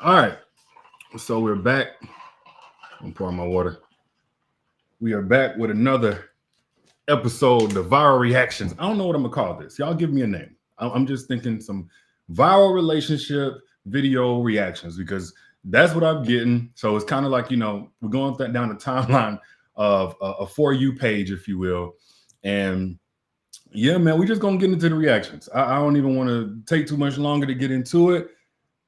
All right. So we're back. I'm pouring my water. We are back with another episode of viral reactions. I don't know what I'm gonna call this. Y'all give me a name. I'm just thinking some viral relationship video reactions because that's what I'm getting. So it's kind of like we're going down the timeline of a for you page, if you will, and yeah, man, we're just gonna get into the reactions. I don't even want to take too much longer to get into it.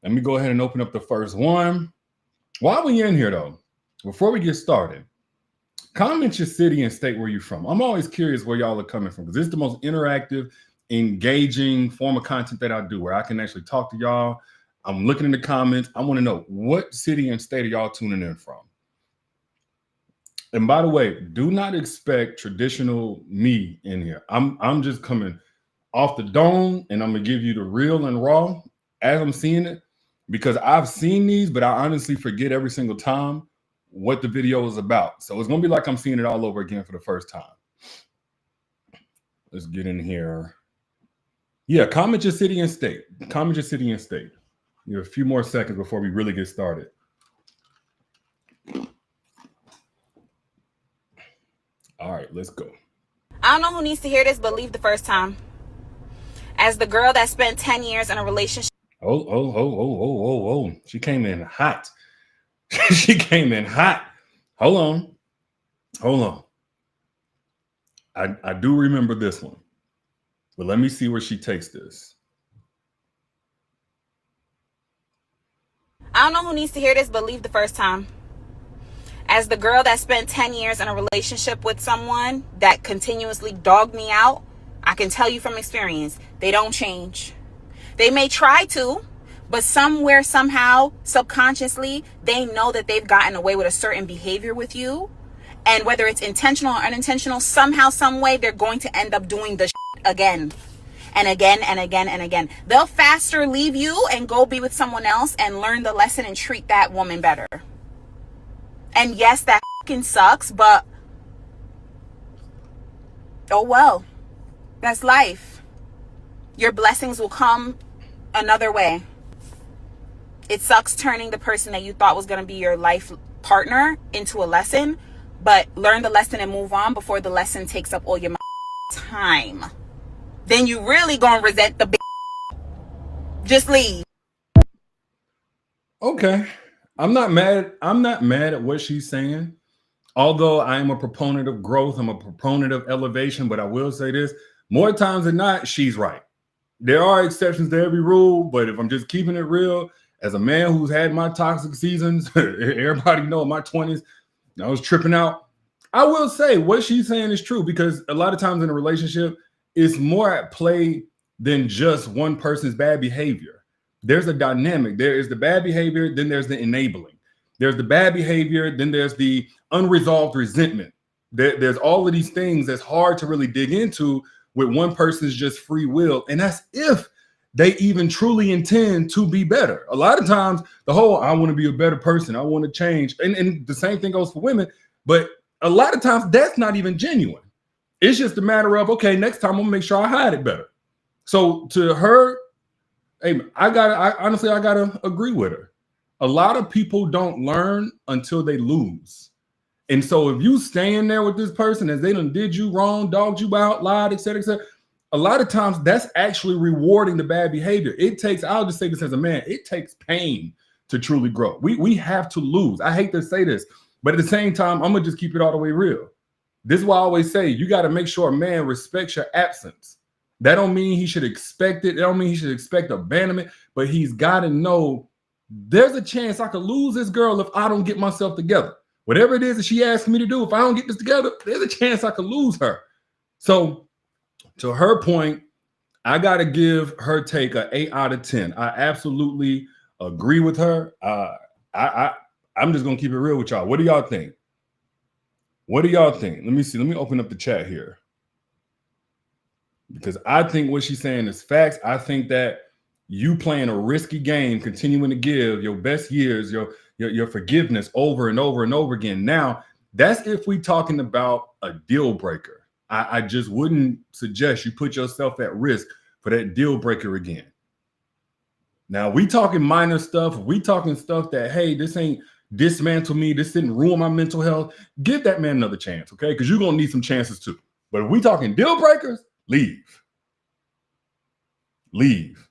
Let me go ahead and open up the first one. While we in here though, before we get started, comment your city and state where you're from. I'm always curious where y'all are coming from because it's the most interactive, engaging form of content that I do where I can actually talk to y'all. I'm looking in the comments. I want to know what city and state are y'all tuning in from. And by the way, do not expect traditional me in here. I'm just coming off the dome and I'm gonna give you the real and raw as I'm seeing it because I've seen these, but I honestly forget every single time what the video is about. So it's gonna be like I'm seeing it all over again for the first time. Let's get in here. Yeah, comment your city and state. Comment your city and state. You have a few more seconds before we really get started. All right, let's go. I don't know who needs to hear this, but leave the first time. As the girl that spent 10 years in a relationship. Oh. She came in hot. She came in hot. Hold on. I do remember this one. But let me see where she takes this. I don't know who needs to hear this, but leave the first time. As the girl that spent 10 years in a relationship with someone that continuously dogged me out, I can tell you from experience, they don't change. They may try to, but somewhere, somehow, subconsciously, they know that they've gotten away with a certain behavior with you. And whether it's intentional or unintentional, somehow, some way, they're going to end up doing the shit again. And again and again and again. They'll faster leave you and go be with someone else and learn the lesson and treat that woman better. And yes, that fucking sucks, but oh well. That's life. Your blessings will come another way. It sucks turning the person that you thought was going to be your life partner into a lesson, but learn the lesson and move on before the lesson takes up all your time. Then you really gonna resent the just leave. Okay. I'm not mad at what she's saying. Although I am a proponent of growth, I'm a proponent of elevation, but I will say this, more times than not, she's right. There are exceptions to every rule, but if I'm just keeping it real, as a man who's had my toxic seasons, everybody know in my 20s, I was tripping out. I will say what she's saying is true because a lot of times in a relationship, it's more at play than just one person's bad behavior. There's a dynamic. There is the bad behavior, then there's the enabling. There's the bad behavior, then there's the unresolved resentment. There's all of these things that's hard to really dig into with one person's just free will. And that's if they even truly intend to be better. A lot of times the whole, I want to be a better person, I want to change. And the same thing goes for women. But a lot of times that's not even genuine. It's just a matter of, okay, next time I'm gonna make sure I hide it better. So to her, hey, I gotta agree with her. A lot of people don't learn until they lose. And so if you stand there with this person as they done did you wrong, dogged you out, lied, et cetera, a lot of times that's actually rewarding the bad behavior. It takes, I'll just say this as a man, it takes pain to truly grow. We have to lose. I hate to say this, but at the same time, I'm gonna just keep it all the way real. This is why I always say you got to make sure a man respects your absence. That don't mean he should expect it. That don't mean he should expect abandonment, but he's got to know there's a chance I could lose this girl if I don't get myself together. Whatever it is that she asked me to do, if I don't get this together, there's a chance I could lose her. So to her point, I got to give her take an 8 out of 10. I absolutely agree with her. I'm just going to keep it real with y'all. What do y'all think? What do y'all think? Let me see. Let me open up the chat here. Because I think what she's saying is facts. I think that you playing a risky game, continuing to give your best years, your forgiveness over and over and over again. Now, that's if we talking about a deal breaker. I just wouldn't suggest you put yourself at risk for that deal breaker again. Now we talking minor stuff. We talking stuff that, hey, this ain't dismantle me. This didn't ruin my mental health. Give that man another chance, okay? Because you're gonna need some chances too. But if we talking deal breakers, leave. Leave.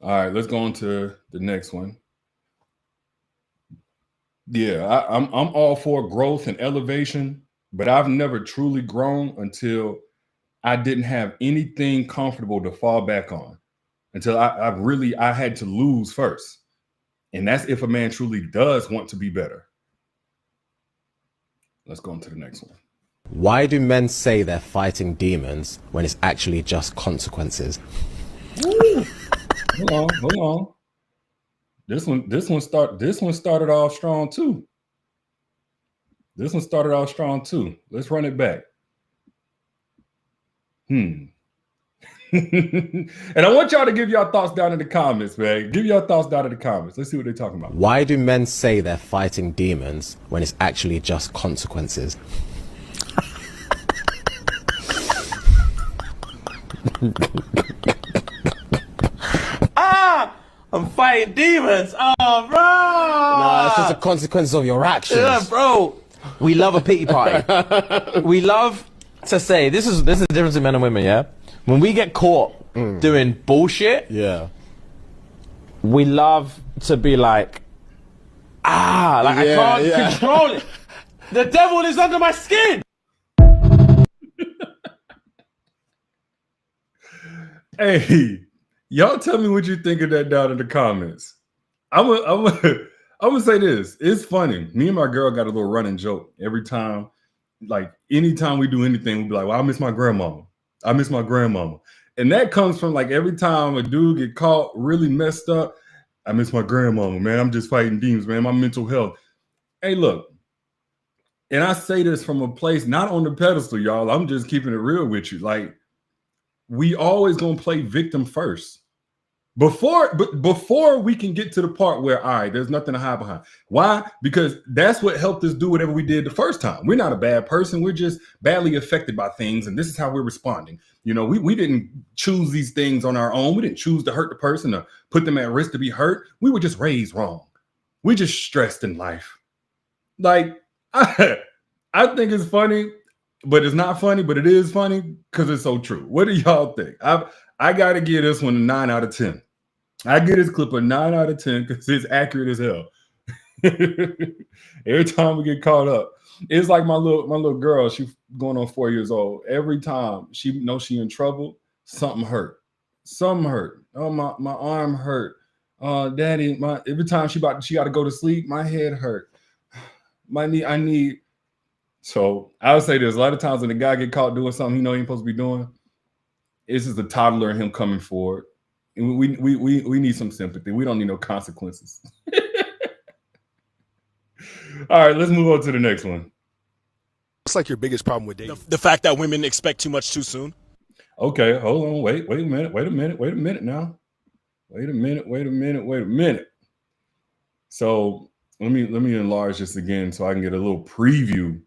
All right, let's go on to the next one. Yeah, I'm all for growth and elevation, but I've never truly grown until I didn't have anything comfortable to fall back on. Until I had to lose first. And that's if a man truly does want to be better. Let's go on to the next one. Why do men say they're fighting demons when it's actually just consequences? Ooh. Hold on. This one started off strong too. Let's run it back. And I want y'all to give y'all thoughts down in the comments, man. Give y'all thoughts down in the comments. Let's see what they're talking about. Why do men say they're fighting demons when it's actually just consequences? I'm fighting demons. Oh, bro. Nah, it's just a consequence of your actions. Yeah, bro. We love a pity party. We love to say, this is the difference in men and women, yeah? When we get caught doing bullshit, Yeah. we love to be like, I can't control it. The devil is under my skin. Hey, y'all tell me what you think of that down in the comments. I'm gonna say this. It's funny. Me and my girl got a little running joke every time. Like anytime we do anything, we'll be like, well, I miss my grandmama. And that comes from like every time a dude get caught really messed up, I miss my grandmama, man. I'm just fighting demons, man. My mental health. Hey, look. And I say this from a place not on the pedestal, y'all. I'm just keeping it real with you. Like, we always gonna play victim first. Before we can get to the part where, all right, there's nothing to hide behind. Why? Because that's what helped us do whatever we did the first time. We're not a bad person. We're just badly affected by things, and this is how we're responding. You know, we didn't choose these things on our own. We didn't choose to hurt the person or put them at risk to be hurt. We were just raised wrong. We just stressed in life. Like, I think it's funny, but it's not funny, but it is funny because it's so true. What do y'all think? I got to give this one a 9 out of 10. I give this clip a 9 out of 10 because it's accurate as hell. Every time we get caught up, it's like my little girl. She's going on 4 years old. Every time she knows she in trouble, something hurt. Oh, my arm hurt. Daddy, every time she got to go to sleep, my head hurt. I need. So I would say this: a lot of times when the guy get caught doing something he know he ain't supposed to be doing, it's just the toddler and him coming forward. And we need some sympathy. We don't need no consequences. All right, let's move on to the next one. What's like your biggest problem with dating? The fact that women expect too much too soon. Okay, hold on. Wait a minute now. Wait a minute. So let me enlarge this again so I can get a little preview.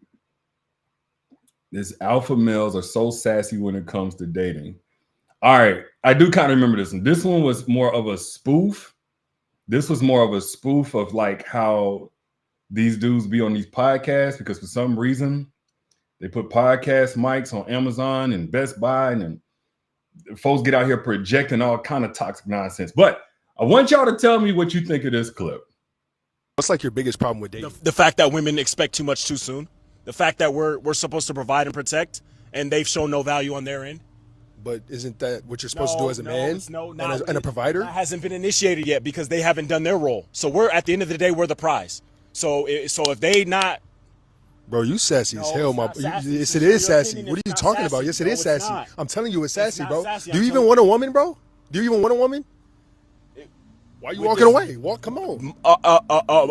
This alpha males are so sassy when it comes to dating. All right, I do kind of remember this one. This one was more of a spoof. This was more of a spoof of like how these dudes be on these podcasts because for some reason they put podcast mics on Amazon and Best Buy and folks get out here projecting all kind of toxic nonsense. But I want y'all to tell me what you think of this clip. What's like your biggest problem with dating? The fact that women expect too much too soon. The fact that we're supposed to provide and protect, and they've shown no value on their end. But isn't that what you're supposed to do as a man and a provider? That hasn't been initiated yet because they haven't done their role. So we're at the end of the day, we're the prize. So if they not. Bro, you sassy as hell, my. Yes, it is sassy. What are you talking about? Yes, it is sassy. I'm telling you, it's sassy, bro. Do you even want a woman, bro? Do you even want a woman? Why are you walking away? Come on.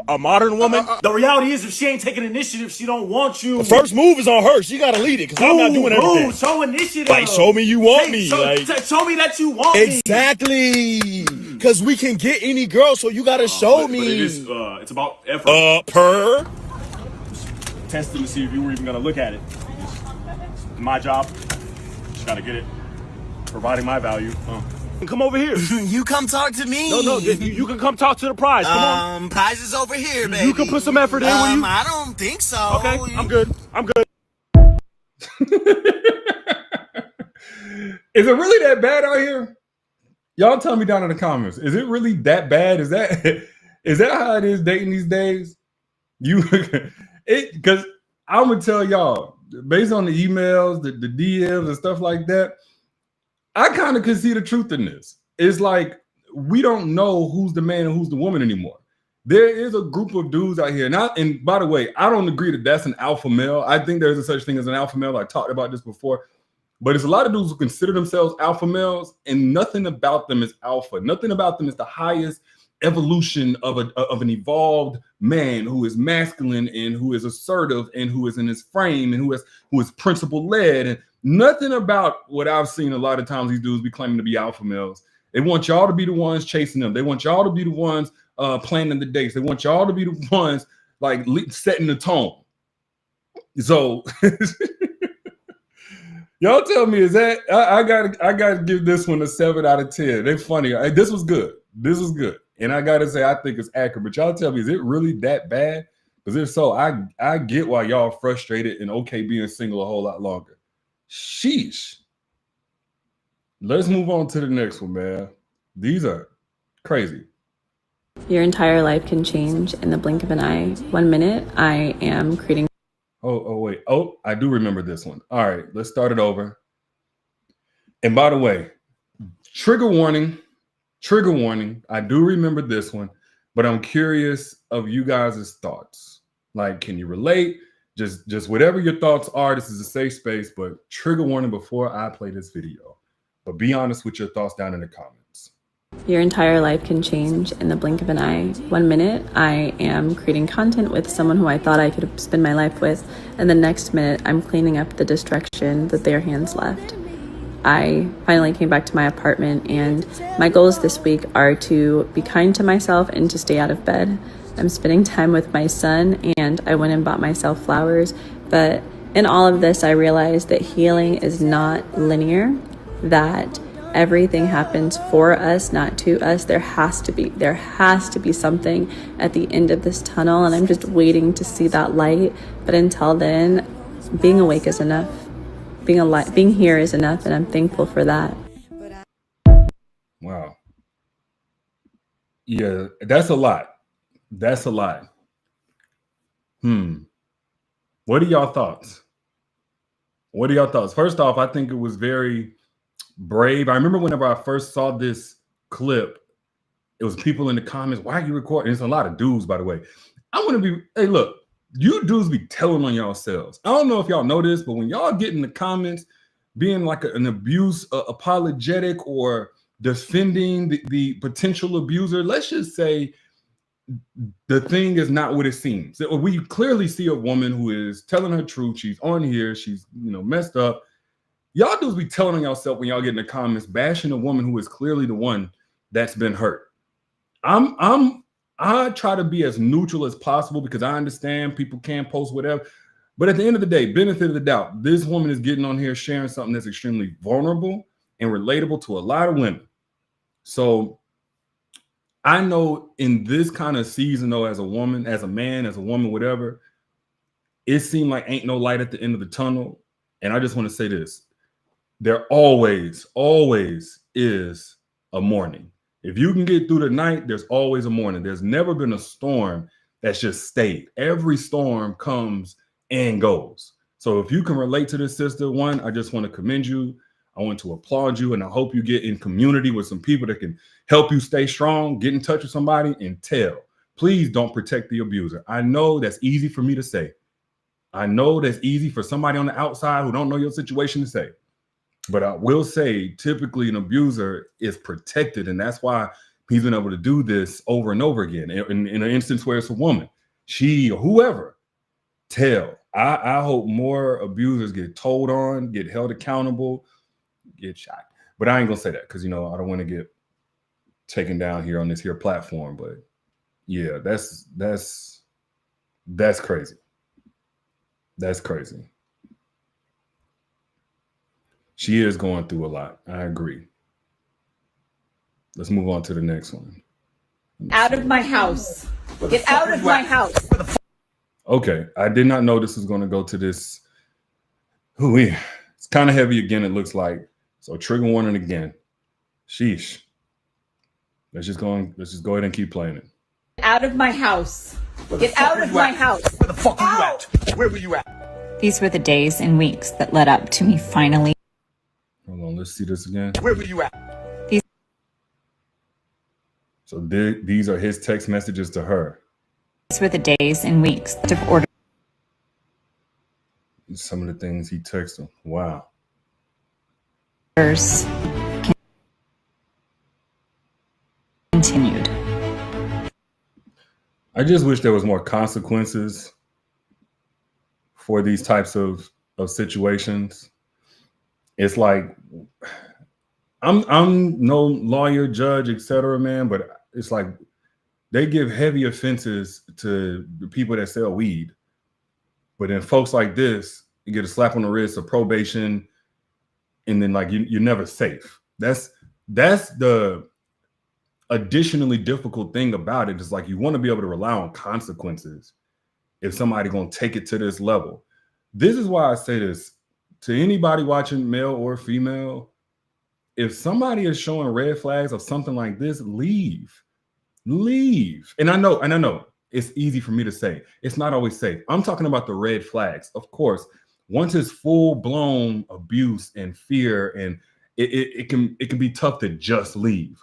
A modern woman. The reality is, if she ain't taking initiative, she don't want you. The first move is on her. She got to lead it because I'm not doing everything. Show initiative. Like, show me you want me. Show me that you want me. Exactly. Because we can get any girl, so you got to show me. But it is, it's about effort. Testing to see if you were even going to look at it. My job, just got to get it. Providing my value. Come over here. You come talk to me. No, you can come talk to the prize. Come on. Prize is over here, baby. You can put some effort in. Will you? I don't think so. Okay, I'm good. Is it really that bad out here? Y'all tell me down in the comments. Is it really that bad? Is that how it is dating these days? Because I'm gonna tell y'all, based on the emails, the DMs and stuff like that, I kind of can see the truth in this. It's like we don't know who's the man and who's the woman anymore. There is a group of dudes out here. And by the way, I don't agree that that's an alpha male. I think there's a such thing as an alpha male. I talked about this before. But it's a lot of dudes who consider themselves alpha males, and nothing about them is alpha. Nothing about them is the highest evolution of an evolved man who is masculine and who is assertive and who is in his frame and who is principle led. And nothing about what I've seen a lot of times these dudes be claiming to be alpha males. They want y'all to be the ones chasing them. They want y'all to be the ones planning the dates. They want y'all to be the ones like setting the tone. So y'all tell me, is that I gotta give this one a 7 out of 10. They're funny. This was good. And I gotta say, I think it's accurate. But y'all tell me, is it really that bad? Because if so, I get why y'all frustrated and okay being single a whole lot longer. Sheesh. Let's move on to the next one, man. These are crazy. Your entire life can change in the blink of an eye. 1 minute, I am creating. Oh, wait. Oh, I do remember this one. All right, let's start it over. And by the way, trigger warning. I do remember this one, but I'm curious of you guys' thoughts. Like, can you relate? Just whatever your thoughts are. This is a safe space, but trigger warning before I play this video. But be honest with your thoughts down in the comments. Your entire life can change in the blink of an eye. 1 minute, I am creating content with someone who I thought I could spend my life with, and the next minute, I'm cleaning up the destruction that their hands left. I finally came back to my apartment, and my goals this week are to be kind to myself and to stay out of bed. I'm spending time with my son, and I went and bought myself flowers. But in all of this, I realized that healing is not linear, that everything happens for us, not to us. There has to be something at the end of this tunnel, and I'm just waiting to see that light. But until then, being awake is enough. Being here is enough, and I'm thankful for that. Wow. Yeah, that's a lot. What are y'all thoughts? First off, I think it was very brave. I remember whenever I first saw this clip, it was people in the comments, why are you recording? It's a lot of dudes, by the way. I want to be, hey, look, you dudes be telling on yourselves. I don't know if y'all know this, but when y'all get in the comments being like an abuse apologetic or defending the potential abuser, let's just say the thing is not what it seems. We clearly see a woman who is telling her truth. She's on here. She's messed up. Y'all dudes be telling on yourself when y'all get in the comments, bashing a woman who is clearly the one that's been hurt. I try to be as neutral as possible because I understand people can post whatever. But at the end of the day, benefit of the doubt, this woman is getting on here sharing something that's extremely vulnerable and relatable to a lot of women. So I know in this kind of season, though, as a woman, as a man, as a woman, whatever, it seemed like ain't no light at the end of the tunnel. And I just want to say this. There always is a morning. If you can get through the night, there's always a morning. There's never been a storm that's just stayed. Every storm comes and goes. So if you can relate to this, sister, one, I just want to commend you. I want to applaud you, and I hope you get in community with some people that can help you stay strong, get in touch with somebody, and tell. Please don't protect the abuser. I know that's easy for me to say. I know that's easy for somebody on the outside who don't know your situation to say. But I will say, typically an abuser is protected, and that's why he's been able to do this over and over again. In an instance where it's a woman, she or whoever, tell. I hope more abusers get told on, get held accountable, get shot. But I ain't gonna say that because I don't want to get taken down here on this here platform. But yeah, that's crazy. That's crazy. She is going through a lot. I agree. Let's move on to the next one. Out of my house. Get out of my house. Okay, I did not know this was going to go to this. It's kind of heavy again, it looks like. So trigger warning again. Sheesh. Let's just go ahead and keep playing it. Out of my house. Get out of my house. Where the fuck were you at? Where were you at? These were the days and weeks that led up to me finally. Hold on, let's see this again. Where were you at? So these are his text messages to her. These were the days and weeks that have ordered. Some of the things he texted. Wow. Continued. I just wish there was more consequences for these types of situations. It's like I'm no lawyer, judge, etc., man, but it's like they give heavy offenses to the people that sell weed. But then folks like this, you get a slap on the wrist, a probation, and then like you're never safe. That's the additionally difficult thing about it. Is like you want to be able to rely on consequences if somebody gonna take it to this level. This is why I say this to anybody watching, male or female. If somebody is showing red flags of something like this, leave. And I know it's easy for me to say. It's not always safe. I'm talking about the red flags. Of course, once it's full-blown abuse and fear, and it can be tough to just leave.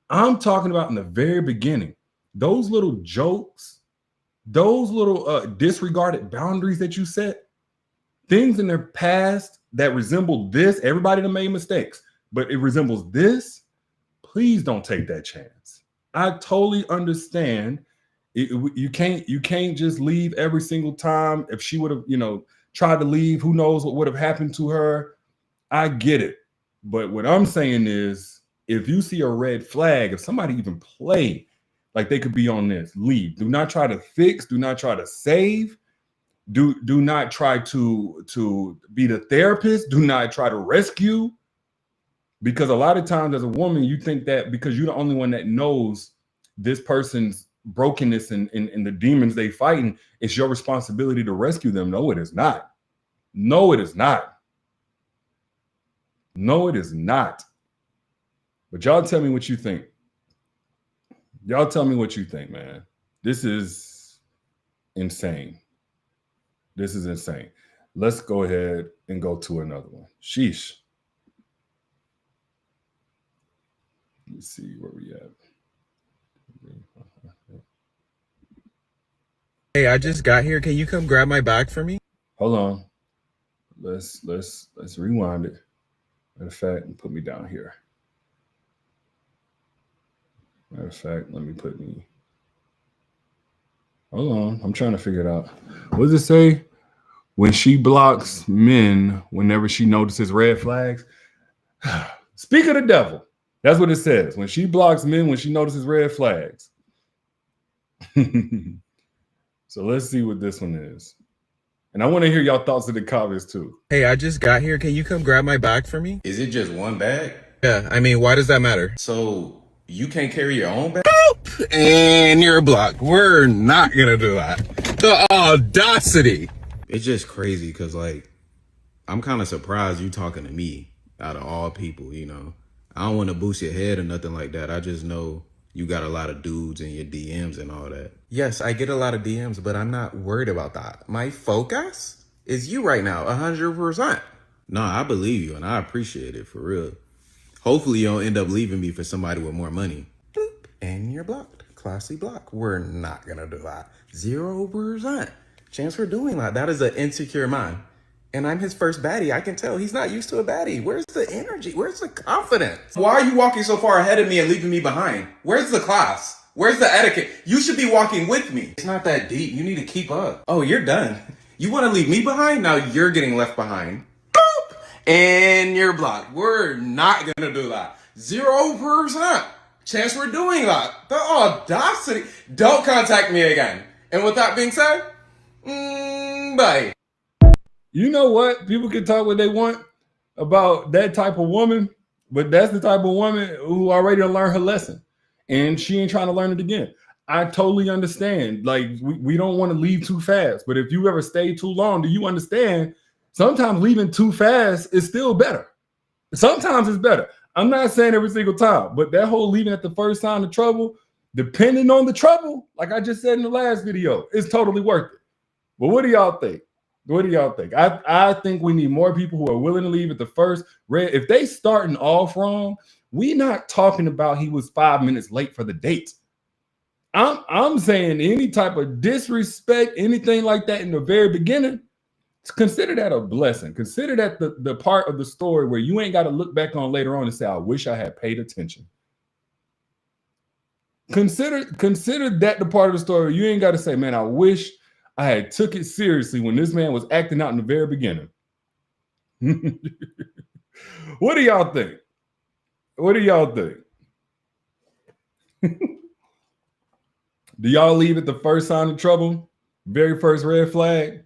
I'm talking about in the very beginning, those little jokes, those little disregarded boundaries that you set, things in their past that resemble this. Everybody done made mistakes, but it resembles this. Please don't take that chance. I totally understand. You can't just leave every single time. If she would have, tried to leave, who knows what would have happened to her. I get it. But what I'm saying is, if you see a red flag, if somebody even play like they could be on this, leave. Do not try to fix. Do not try to save. Do not try to be the therapist. Do not try to rescue. Because a lot of times as a woman, you think that because you're the only one that knows this person's brokenness and the demons they fighting, it's your responsibility to rescue them. No, it is not. No, it is not. No, it is not. But y'all tell me what you think. Y'all tell me what you think, man. This is insane. This is insane. Let's go ahead and go to another one. Sheesh. Let's see where we at. Hey, I just got here. Can you come grab my bag for me? Hold on. Let's rewind it. Matter of fact, put me down here. Matter of fact, let me put me. Hold on. I'm trying to figure it out. What does it say? When she blocks men whenever she notices red flags. Speak of the devil. That's what it says. When she blocks men when she notices red flags. So let's see what this one is. And I want to hear y'all thoughts in the comments too. Hey, I just got here. Can you come grab my bag for me? Is it just one bag? Yeah, I mean, why does that matter? So you can't carry your own bag? And you're blocked. We're not gonna do that. The audacity. It's just crazy because, like, I'm kind of surprised you talking to me out of all people, I don't want to boost your head or nothing like that. I just know you got a lot of dudes in your DMs and all that. Yes, I get a lot of DMs, but I'm not worried about that. My focus is you right now, 100%. No, I believe you, and I appreciate it, for real. Hopefully you don't end up leaving me for somebody with more money. Boop, and you're blocked. Classy block. We're not going to do that. 0% chance for doing that. That is an insecure man. And I'm his first baddie. I can tell he's not used to a baddie. Where's the energy? Where's the confidence? Why are you walking so far ahead of me and leaving me behind? Where's the class? Where's the etiquette? You should be walking with me. It's not that deep. You need to keep up. Oh, you're done. You want to leave me behind? Now you're getting left behind. Boop! And you're blocked. We're not going to do that. 0% chance we're doing that. The audacity. Don't contact me again. And with that being said, bye. You know what? People can talk what they want about that type of woman. But that's the type of woman who already learned her lesson and she ain't trying to learn it again. I totally understand. Like, we don't want to leave too fast. But if you ever stay too long, do you understand? Sometimes leaving too fast is still better. Sometimes it's better. I'm not saying every single time, but that whole leaving at the first sign of trouble, depending on the trouble, like I just said in the last video, is totally worth it. But what do y'all think? What do y'all think? I think we need more people who are willing to leave at the first red. If they starting off wrong, we not talking about he was 5 minutes late for the date. I'm saying any type of disrespect, anything like that in the very beginning, consider that a blessing. Consider that the part of the story where you ain't got to look back on later on and say, I wish I had paid attention. Consider that the part of the story you ain't got to say, man, I wish I had took it seriously when this man was acting out in the very beginning. What do y'all think? What do y'all think? Do y'all leave at the first sign of trouble? Very first red flag?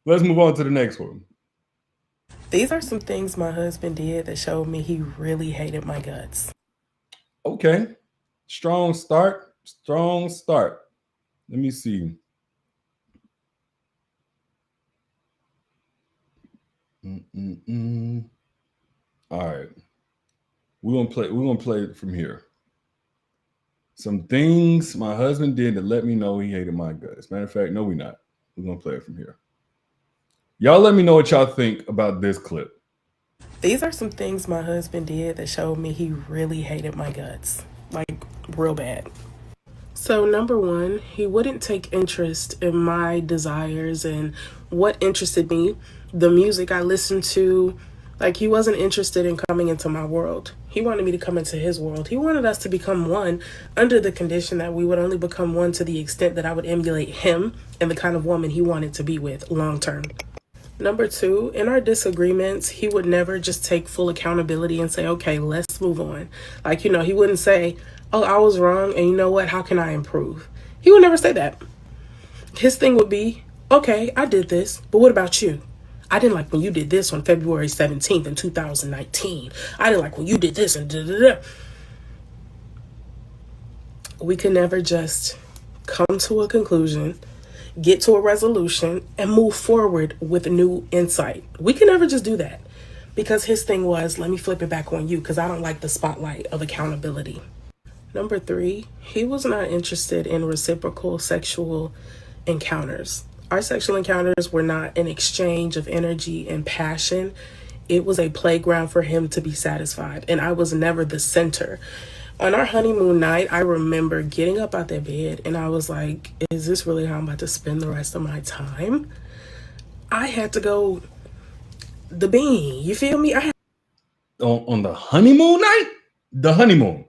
Let's move on to the next one. These are some things my husband did that showed me he really hated my guts. Okay. Strong start. Strong start. Let me see. All right. We're gonna play it from here. Some things my husband did to let me know he hated my guts. Matter of fact, no, we're not. We're gonna play it from here. Y'all let me know what y'all think about this clip. These are some things my husband did that showed me he really hated my guts. Like, real bad. So, number one, he wouldn't take interest in my desires and what interested me, the music I listened to. Like, he wasn't interested in coming into my world. He wanted me to come into his world. He wanted us to become one under the condition that we would only become one to the extent that I would emulate him and the kind of woman he wanted to be with long term. Number two, in our disagreements, he would never just take full accountability and say, okay, let's move on. Like, he wouldn't say, oh, I was wrong, and you know what, how can I improve? He would never say that. His thing would be, okay, I did this, but what about you? I didn't like when you did this on February 17th in 2019. I didn't like when you did this and da-da-da. We could never just come to a conclusion, get to a resolution, and move forward with new insight. We can never just do that because his thing was, let me flip it back on you because I don't like the spotlight of accountability. Number three, he was not interested in reciprocal sexual encounters. Our sexual encounters were not an exchange of energy and passion. It was a playground for him to be satisfied, and I was never the center. On our honeymoon night, I remember getting up out that bed, and I was like, is this really how I'm about to spend the rest of my time? I had to go the bean. You feel me? On the honeymoon night? The honeymoon.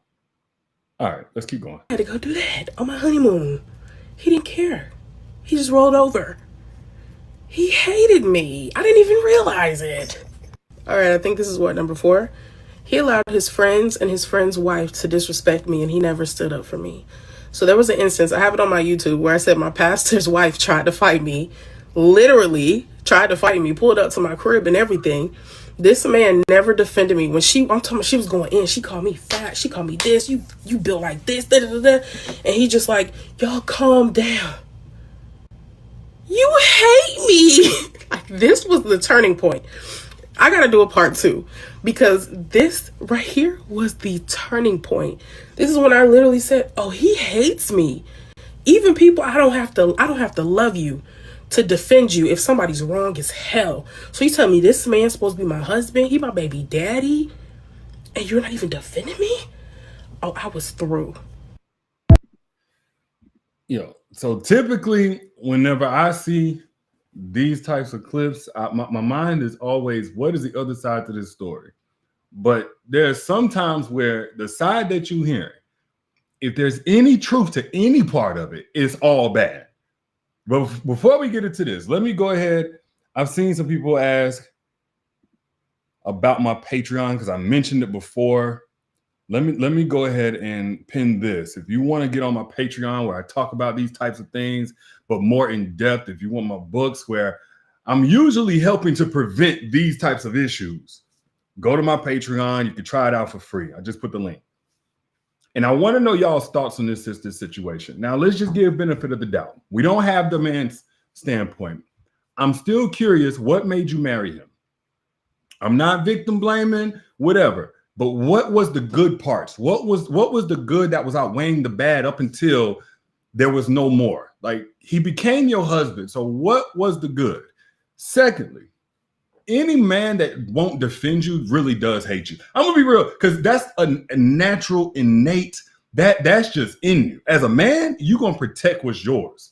All right, let's keep going. I had to go do that on my honeymoon. He didn't care. He just rolled over. He hated me. I didn't even realize it. All right, I think this is what, number four? He allowed his friends and his friend's wife to disrespect me, and he never stood up for me. So there was an instance, I have it on my YouTube, where I said my pastor's wife tried to fight me, literally tried to fight me, pulled up to my crib and everything. This man never defended me. When I'm talking about, she was going in, she called me fat, she called me this, you built like this, da, da, da, da. And he just like, y'all calm down. You hate me. Like, this was the turning point. I gotta do a part two because this right here was the turning point. This is when I literally said, oh, he hates me. Even people I don't have to love you to defend you if somebody's wrong as hell. So you tell me this man's supposed to be my husband, he my baby daddy, and you're not even defending me? Oh, I was through. So typically whenever I see these types of clips, my mind is always, what is the other side to this story? But there's sometimes where the side that you hear, if there's any truth to any part of it, it's all bad. But before we get into this, let me go ahead. I've seen some people ask about my Patreon because I mentioned it before. Let me go ahead and pin this. If you want to get on my Patreon where I talk about these types of things, but more in depth, if you want my books where I'm usually helping to prevent these types of issues. Go to my Patreon. You can try it out for free. I just put the link. And I want to know y'all's thoughts on this situation. Now, let's just give benefit of the doubt. We don't have the man's standpoint. I'm still curious, what made you marry him? I'm not victim blaming, whatever. But what was the good parts? What was the good that was outweighing the bad up until there was no more? Like, he became your husband. So what was the good? Secondly, any man that won't defend you really does hate you. I'm gonna be real, because that's a natural, innate, that's just in you. As a man, you're gonna protect what's yours.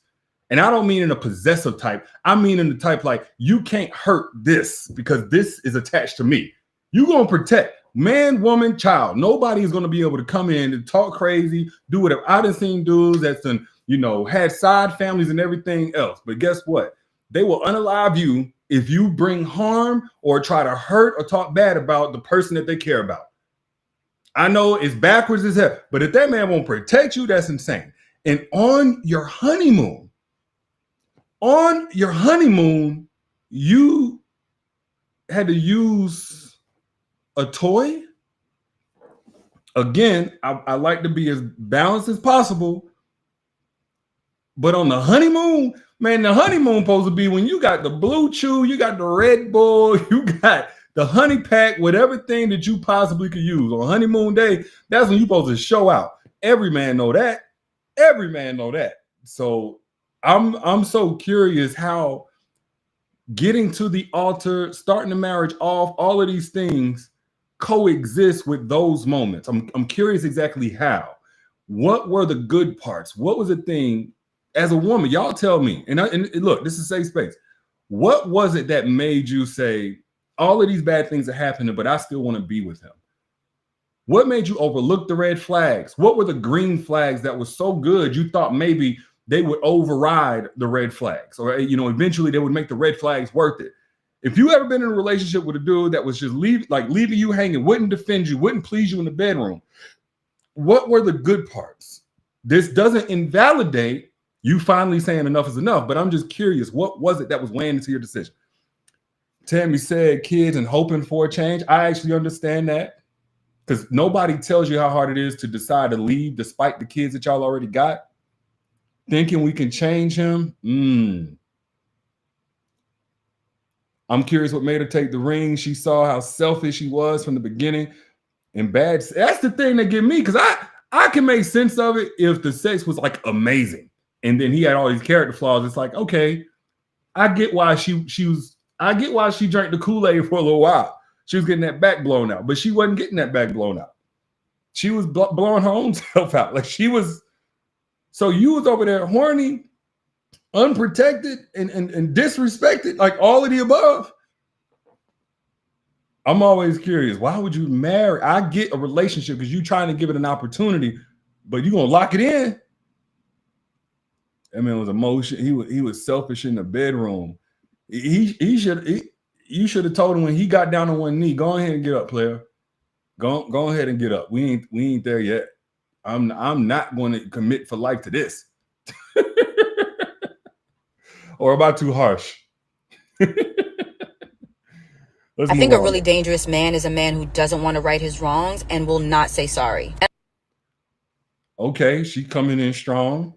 And I don't mean in a possessive type. I mean in the type like, you can't hurt this because this is attached to me. You're gonna protect man, woman, child. Nobody's gonna be able to come in and talk crazy, do whatever. I done seen dudes that's done, had side families and everything else. But guess what? They will unalive you if you bring harm or try to hurt or talk bad about the person that they care about. I know it's backwards as hell, but if that man won't protect you, that's insane. And on your honeymoon, you had to use a toy. Again, I like to be as balanced as possible. But on the honeymoon, man, the honeymoon supposed to be when you got the Blue Chew, you got the Red Bull, you got the honey pack with everything that you possibly could use. On honeymoon day, that's when you supposed to show out. Every man know that. Every man know that. So I'm so curious how getting to the altar, starting the marriage off, all of these things coexist with those moments. I'm curious exactly how. What were the good parts? What was the thing? As a woman, y'all tell me, and look, this is a safe space. What was it that made you say, all of these bad things are happening, but I still want to be with him? What made you overlook the red flags? What were the green flags that were so good you thought maybe they would override the red flags, or eventually they would make the red flags worth it? If you ever been in a relationship with a dude that was just leaving you hanging, wouldn't defend you, wouldn't please you in the bedroom, what were the good parts? This doesn't invalidate you finally saying enough is enough, but I'm just curious, what was it that was weighing into your decision? Tammy said kids and hoping for a change. I actually understand that, because nobody tells you how hard it is to decide to leave despite the kids that y'all already got. Thinking we can change him. I'm curious what made her take the ring. She saw how selfish he was from the beginning and bad. That's the thing that get me, because I can make sense of it if the sex was like amazing. And then he had all these character flaws. It's like, okay, I get why she drank the Kool-Aid for a little while. She was getting that back blown out, but she wasn't getting that back blown out. She was blowing her own self out. Like she was. So you was over there horny, unprotected, and disrespected, like all of the above. I'm always curious. Why would you marry? I get a relationship because you're trying to give it an opportunity, but you're gonna lock it in. I mean, it was emotion. He was selfish in the bedroom. You should have told him when he got down on one knee, go ahead and get up, player. Go ahead and get up. We ain't there yet. I'm not going to commit for life to this. Or am I too harsh? I think a really dangerous man is a man who doesn't want to right his wrongs and will not say sorry. Okay, she coming in strong.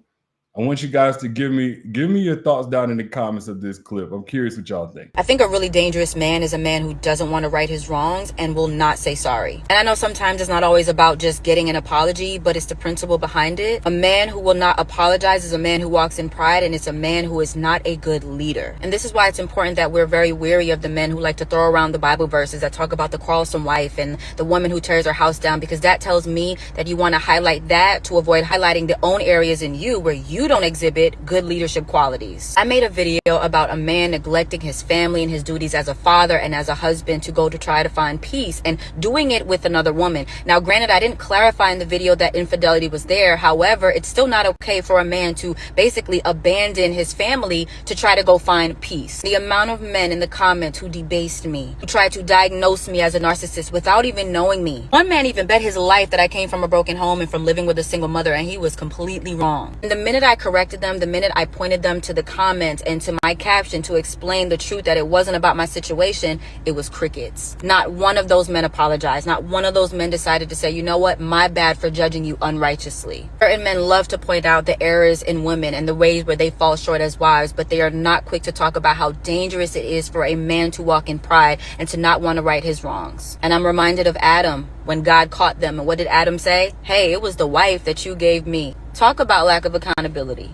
I want you guys to give me your thoughts down in the comments of this clip. I'm curious what y'all think. I think a really dangerous man is a man who doesn't want to right his wrongs and will not say sorry. And I know sometimes it's not always about just getting an apology, but it's the principle behind it. A man who will not apologize is a man who walks in pride, and it's a man who is not a good leader. And this is why it's important that we're very wary of the men who like to throw around the Bible verses that talk about the quarrelsome wife and the woman who tears her house down, because that tells me that you want to highlight that to avoid highlighting the own areas in you where you don't exhibit good leadership qualities. I made a video about a man neglecting his family and his duties as a father and as a husband to go to try to find peace and doing it with another woman. Now, granted, I didn't clarify in the video that infidelity was there. However, it's still not okay for a man to basically abandon his family to try to go find peace. The amount of men in the comments who debased me, who tried to diagnose me as a narcissist without even knowing me. One man even bet his life that I came from a broken home and from living with a single mother, and he was completely wrong. And the minute I I corrected them, the minute I pointed them to the comments and to my caption to explain the truth that it wasn't about my situation, it was crickets. Not one of those men apologized. Not one of those men decided to say, you know what, my bad for judging you unrighteously. Certain men love to point out the errors in women and the ways where they fall short as wives, but they are not quick to talk about how dangerous it is for a man to walk in pride and to not want to right his wrongs. And I'm reminded of Adam when God caught them. And what did Adam say? Hey, it was the wife that you gave me. Talk about lack of accountability.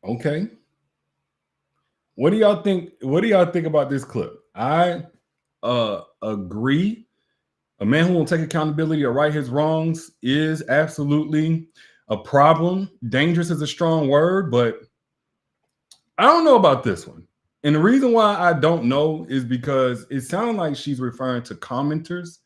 Okay. What do y'all think? What do y'all think about this clip? I agree. A man who won't take accountability or right his wrongs is absolutely a problem. Dangerous is a strong word, but I don't know about this one. And the reason why I don't know is because it sounds like she's referring to commenters.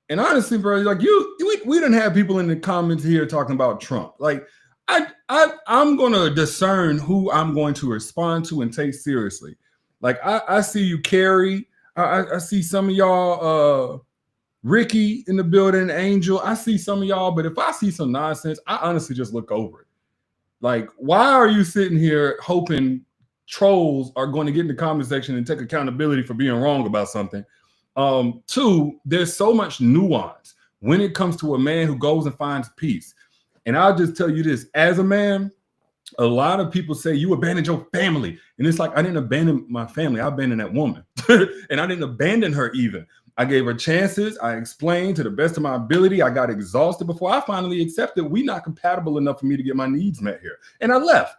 And honestly, bro, like we didn't have people in the comments here talking about Trump. Like, I'm gonna discern who I'm going to respond to and take seriously. Like, I see you, Carrie. I see some of y'all, Ricky in the building, Angel. I see some of y'all, but if I see some nonsense, I honestly just look over it. Like, why are you sitting here hoping trolls are going to get in the comment section and take accountability for being wrong about something? Two, there's so much nuance when it comes to a man who goes and finds peace. And I'll just tell you this, as a man, a lot of people say you abandoned your family. And it's like, I didn't abandon my family. I abandoned that woman. And I didn't abandon her even. I gave her chances. I explained to the best of my ability. I got exhausted before I finally accepted we're not compatible enough for me to get my needs met here. And I left.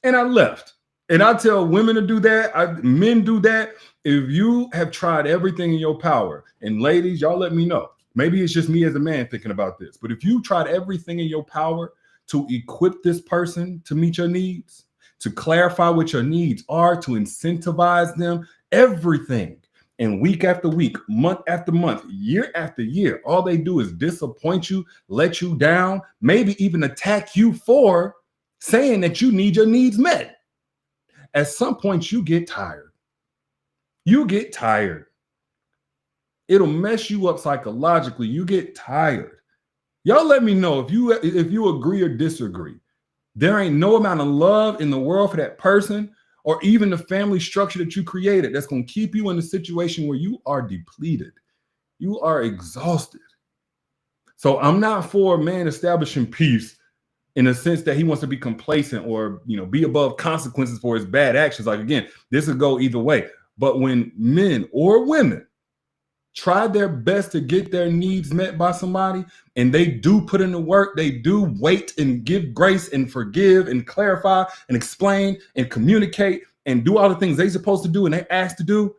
And I tell women to do that. Men do that. If you have tried everything in your power, and ladies, y'all let me know. Maybe it's just me as a man thinking about this. But if you tried everything in your power to equip this person to meet your needs, to clarify what your needs are, to incentivize them, everything, and week after week, month after month, year after year, all they do is disappoint you, let you down, maybe even attack you for saying that you need your needs met. At some point, you get tired. You get tired. It'll mess you up psychologically. You get tired. Y'all let me know if you agree or disagree. There ain't no amount of love in the world for that person or even the family structure that you created that's going to keep you in a situation where you are depleted. You are exhausted. So I'm not for a man establishing peace in a sense that he wants to be complacent or, be above consequences for his bad actions. Like, again, this would go either way. But when men or women try their best to get their needs met by somebody, and they do put in the work, they do wait and give grace and forgive and clarify and explain and communicate and do all the things they're supposed to do and they asked to do,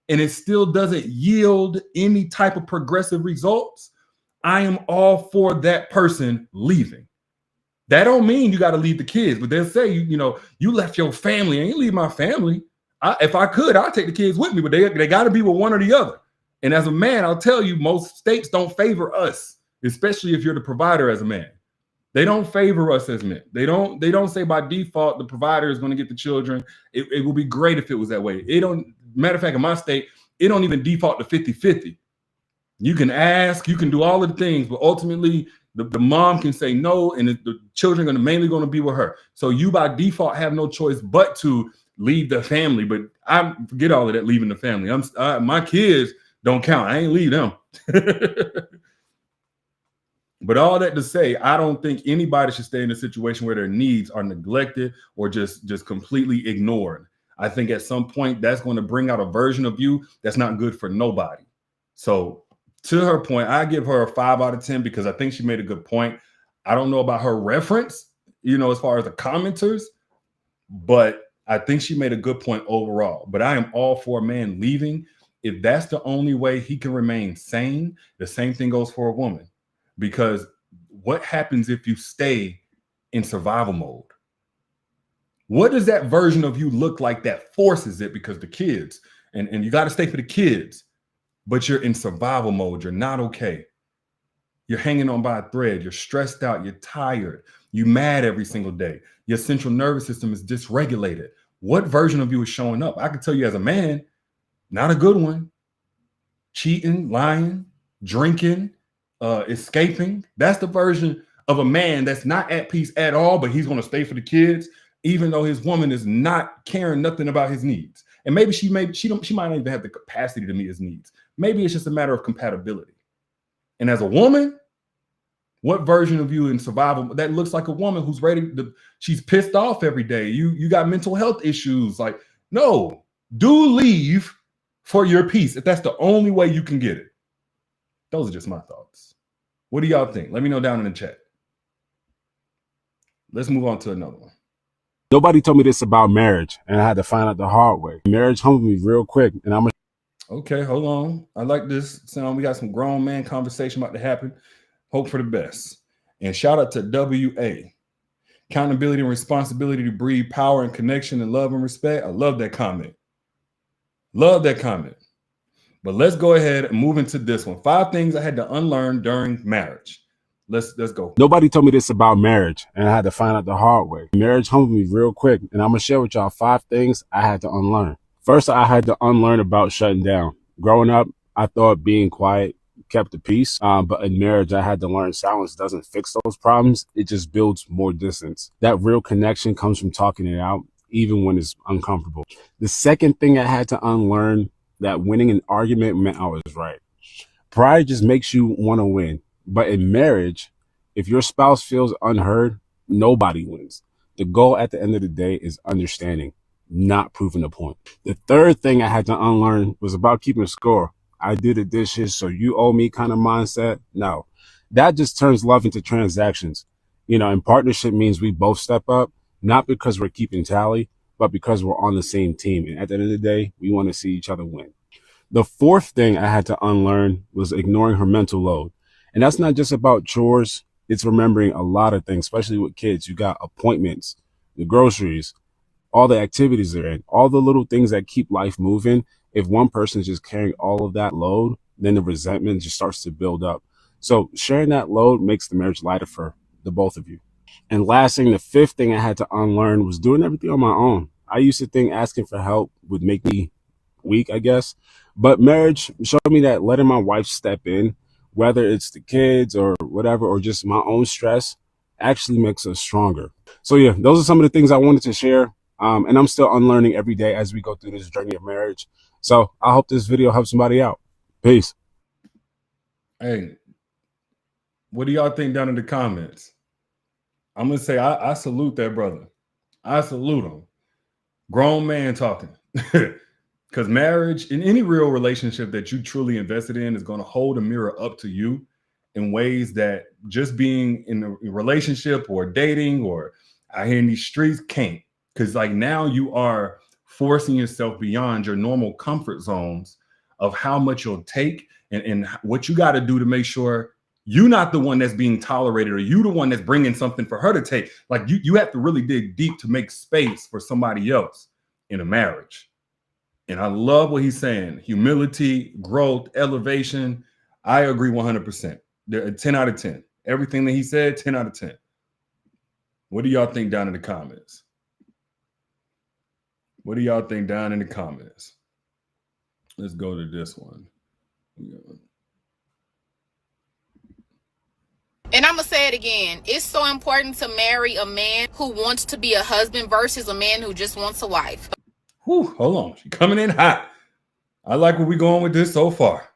and it still doesn't yield any type of progressive results, I am all for that person leaving. That don't mean you got to leave the kids, but they'll say, you left your family. I ain't leave my family. If I could, I'd take the kids with me, but they got to be with one or the other. And as a man, I'll tell you, most states don't favor us, especially if you're the provider as a man. They don't favor us as men. They don't say by default the provider is going to get the children. It would be great if it was that way. Matter of fact, in my state, it don't even default to 50-50. You can ask, you can do all of the things, but ultimately the mom can say no, and the children are mainly going to be with her. So you by default have no choice but to leave the family. But I forget all of that, leaving the family. My kids don't count. I ain't leave them. But all that to say, I don't think anybody should stay in a situation where their needs are neglected or just completely ignored. I think at some point that's going to bring out a version of you that's not good for nobody. So to her point, I give her a 5 out of 10 because I think she made a good point. I don't know about her reference, as far as the commenters, but I think she made a good point overall. But I am all for a man leaving. If that's the only way he can remain sane, the same thing goes for a woman. Because what happens if you stay in survival mode? What does that version of you look like that forces it? Because the kids, and you got to stay for the kids, but you're in survival mode. You're not okay. You're hanging on by a thread. You're stressed out. You're tired. You're mad every single day. Your central nervous system is dysregulated. What version of you is showing up? I can tell you as a man, not a good one. Cheating, lying, drinking, escaping. That's the version of a man that's not at peace at all, but he's going to stay for the kids, even though his woman is not caring nothing about his needs. And maybe she might not even have the capacity to meet his needs. Maybe it's just a matter of compatibility. And as a woman, what version of you in survival that looks like a woman who's ready to, she's pissed off every day. You got mental health issues. Like, no, do leave for your peace if that's the only way you can get it. Those are just my thoughts. What do y'all think? Let me know down in the chat. Let's move on to another one. Nobody told me this about marriage, and I had to find out the hard way. Marriage humbled me real quick, and I'm okay, hold on. I like this sound. We got some grown man conversation about to happen. Hope for the best. And shout out to WA. Accountability and responsibility to breed power and connection and love and respect. I love that comment. Love that comment. But let's go ahead and move into this one. 5 things I had to unlearn during marriage. Let's go. Nobody told me this about marriage, and I had to find out the hard way. Marriage humbled me real quick, and I'm going to share with y'all 5 things I had to unlearn. First, I had to unlearn about shutting down. Growing up, I thought being quiet kept the peace, but in marriage, I had to learn silence doesn't fix those problems. It just builds more distance. That real connection comes from talking it out, even when it's uncomfortable. The second thing I had to unlearn, that winning an argument meant I was right. Pride just makes you want to win. But in marriage, if your spouse feels unheard, nobody wins. The goal at the end of the day is understanding, not proving a point. The third thing I had to unlearn was about keeping score. I do the dishes, so you owe me kind of mindset. No, that just turns love into transactions. And partnership means we both step up, not because we're keeping tally, but because we're on the same team. And at the end of the day, we want to see each other win. The fourth thing I had to unlearn was ignoring her mental load. And that's not just about chores. It's remembering a lot of things, especially with kids. You got appointments, the groceries, all the activities they're in, all the little things that keep life moving. If one person is just carrying all of that load, then the resentment just starts to build up. So sharing that load makes the marriage lighter for the both of you. And last thing, the fifth thing I had to unlearn was doing everything on my own. I used to think asking for help would make me weak, I guess. But marriage showed me that letting my wife step in, whether it's the kids or whatever, or just my own stress, actually makes us stronger. So yeah, those are some of the things I wanted to share. And I'm still unlearning every day as we go through this journey of marriage. So I hope this video helps somebody out. Peace. Hey, what do y'all think down in the comments? I'm going to say I salute that brother. I salute him. Grown man talking. Because marriage, in any real relationship that you truly invested in, is going to hold a mirror up to you in ways that just being in a relationship or dating or out here in these streets can't. Because like now you are forcing yourself beyond your normal comfort zones of how much you'll take and what you got to do to make sure you're not the one that's being tolerated or you the one that's bringing something for her to take. Like you have to really dig deep to make space for somebody else in a marriage. And I love what he's saying. Humility, growth, elevation. I agree 100%. 10 out of 10. Everything that he said, 10 out of 10. What do y'all think down in the comments? What do y'all think down in the comments? Let's go to this one. And I'm going to say it again. It's so important to marry a man who wants to be a husband versus a man who just wants a wife. Whew, hold on. She's coming in hot. I like where we're going with this so far.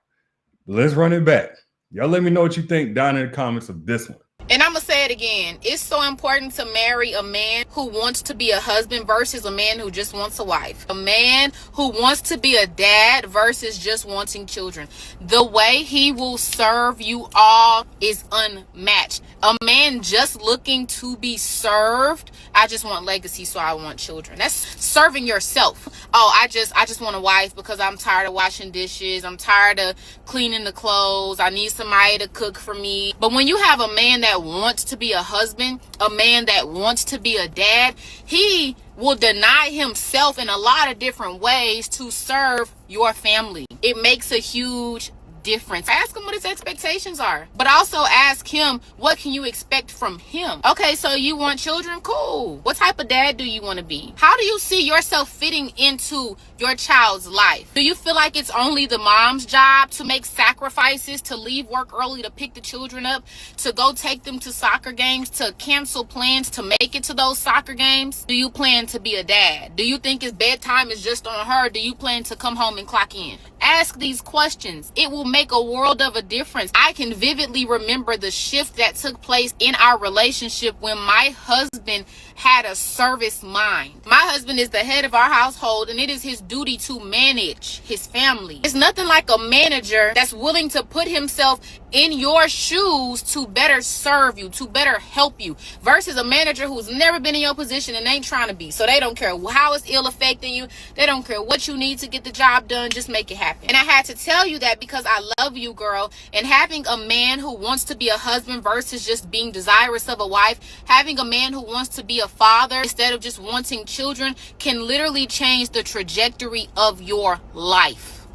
Let's run it back. Y'all let me know what you think down in the comments of this one. And I'm going to say it again. It's so important to marry a man who wants to be a husband versus a man who just wants a wife. A man who wants to be a dad versus just wanting children. The way he will serve you all is unmatched. A man just looking to be served. I just want legacy, so I want children. That's serving yourself. Oh, I just want a wife because I'm tired of washing dishes. I'm tired of cleaning the clothes. I need somebody to cook for me. But when you have a man that wants to be a husband, a man that wants to be a dad, he will deny himself in a lot of different ways to serve your family. It makes a huge difference. Ask him what his expectations are, but also ask him, what can you expect from him? Okay, so you want children? Cool. What type of dad do you want to be? How do you see yourself fitting into your child's life? Do you feel like it's only the mom's job to make sacrifices, to leave work early to pick the children up, to go take them to soccer games, to cancel plans to make it to those soccer games? Do you plan to be a dad? Do you think his bedtime is just on her? Do you plan to come home and clock in? Ask these questions. It will make a world of a difference. I can vividly remember the shift that took place in our relationship when my husband had a service mind. My husband is the head of our household, and it is his duty to manage his family. It's nothing like a manager that's willing to put himself in your shoes to better serve you, to better help you, versus a manager who's never been in your position and ain't trying to be. So they don't care how it's ill affecting you. They don't care what you need to get the job done. Just make it happen. And I had to tell you that because I love you, girl. And having a man who wants to be a husband versus just being desirous of a wife, having a man who wants to be a father instead of just wanting children, can literally change the trajectory of your life.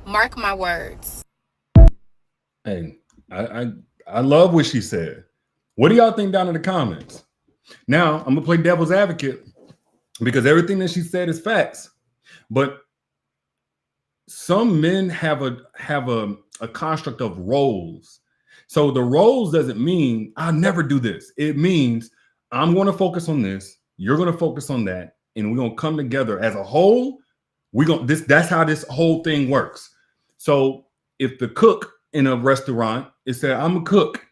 Mark my words. Hey, I love what she said. What do y'all think down in the comments? Now, I'm gonna play devil's advocate because everything that she said is facts. But some men have a construct of roles. So the roles doesn't mean I'll never do this. It means I'm going to focus on this, you're going to focus on that, and we're going to come together as a whole. That's how this whole thing works. So if the cook in a restaurant is saying, I'm a cook,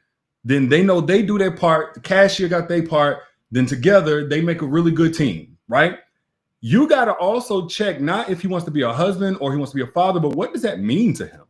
then they know they do their part, the cashier got their part, then together they make a really good team, right? You got to also check not if he wants to be a husband or he wants to be a father, but what does that mean to him?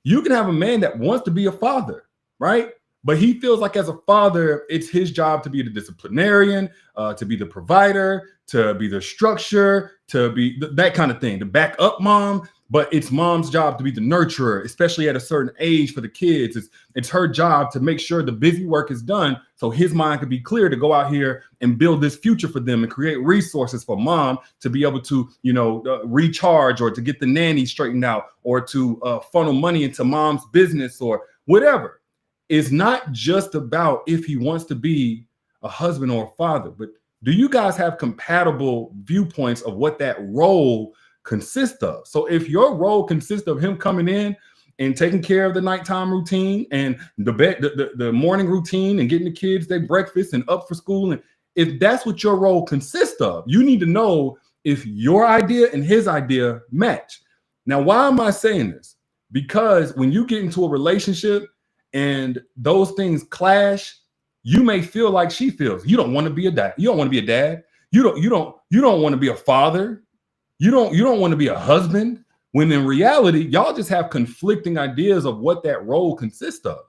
You can have a man that wants to be a father, right? But he feels like as a father, it's his job to be the disciplinarian, to be the provider, to be the structure, to be that kind of thing, to back up mom. But it's mom's job to be the nurturer, especially at a certain age for the kids. It's her job to make sure the busy work is done so his mind can be clear to go out here and build this future for them and create resources for mom to be able to, recharge or to get the nanny straightened out or to funnel money into mom's business or whatever. It's not just about if he wants to be a husband or a father, but do you guys have compatible viewpoints of what that role consists of? So if your role consists of him coming in and taking care of the nighttime routine and the morning routine and getting the kids their breakfast and up for school, and if that's what your role consists of, you need to know if your idea and his idea match. Now, why am I saying this? Because when you get into a relationship and those things clash, you may feel like she feels. You don't want to be a dad. You don't want to be a dad. You don't want to be a father. You don't want to be a husband. When in reality, y'all just have conflicting ideas of what that role consists of.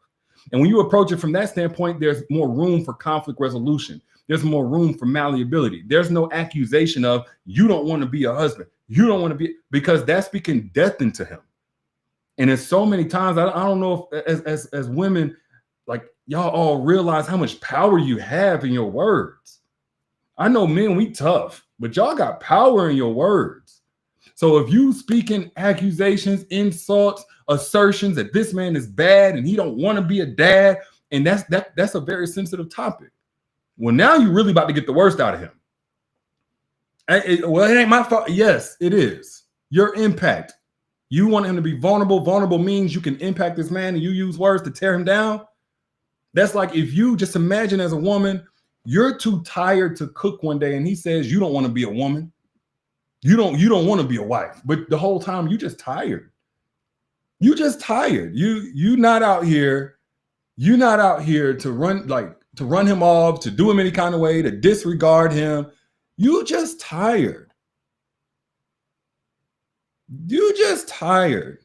And when you approach it from that standpoint, there's more room for conflict resolution. There's more room for malleability. There's no accusation of you don't want to be a husband. You don't want to be, because that's speaking death into him. And there's so many times, I don't know if as women, like y'all all realize how much power you have in your words. I know men, we tough, but y'all got power in your words. So if you speaking accusations, insults, assertions that this man is bad and he don't want to be a dad, and that's a very sensitive topic. Well, now you're really about to get the worst out of him. Well, it ain't my fault. Yes, it is. Your impact. You want him to be vulnerable. Vulnerable means you can impact this man and you use words to tear him down. That's like if you just imagine as a woman, you're too tired to cook one day and he says you don't want to be a woman. You don't want to be a wife. But the whole time you just tired. You just tired. You not out here. You're not out here to run him off, to do him any kind of way, to disregard him. You just tired. You just tired.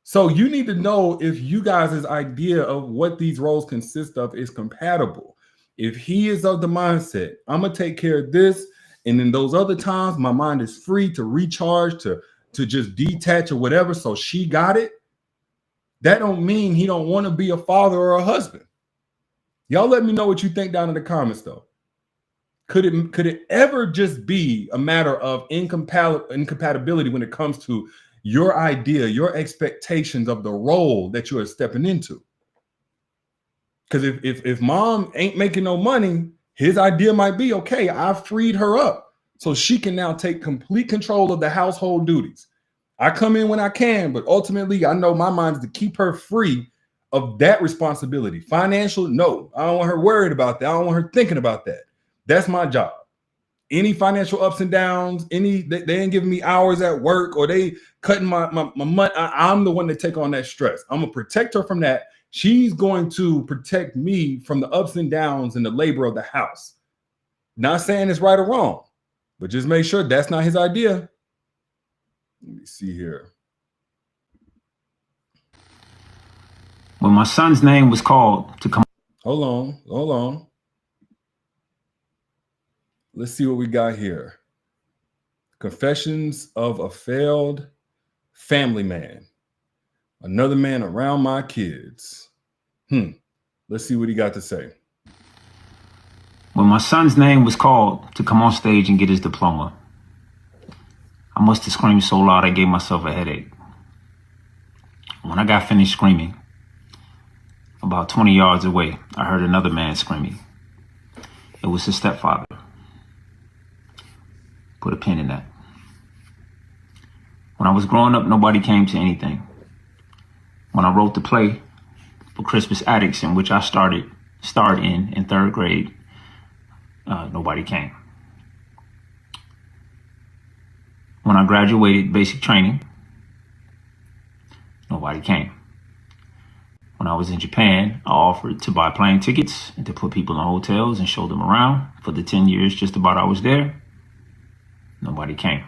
So you need to know if you guys' idea of what these roles consist of is compatible. If he is of the mindset, I'm going to take care of this, and in those other times, my mind is free to recharge, to just detach or whatever, so she got it, that don't mean he don't want to be a father or a husband. Y'all let me know what you think down in the comments, though. Could it ever just be a matter of incompatibility when it comes to your idea, your expectations of the role that you are stepping into. Because if mom ain't making no money, his idea might be, okay, I freed her up so she can now take complete control of the household duties. I come in when I can, but ultimately I know my mind is to keep her free of that responsibility. Financial, no, I don't want her worried about that. I don't want her thinking about that. That's my job. Any financial ups and downs, they ain't giving me hours at work or they cutting my money. I'm the one to take on that stress. I'm gonna protect her from that. She's going to protect me from the ups and downs and the labor of the house. Not saying it's right or wrong, but just make sure that's not his idea. Let me see here. When my son's name was called to come. Hold on. Let's see what we got here. Confessions of a failed family man. Another man around my kids. Let's see what he got to say. When my son's name was called to come on stage and get his diploma, I must have screamed so loud I gave myself a headache. When I got finished screaming, about 20 yards away, I heard another man screaming. It was his stepfather. Put a pin in that. When I was growing up, nobody came to anything. When I wrote the play for Christmas Addicts, in which I starred in third grade, nobody came. When I graduated basic training, nobody came. When I was in Japan, I offered to buy plane tickets and to put people in hotels and show them around. For the 10 years just about I was there, nobody came.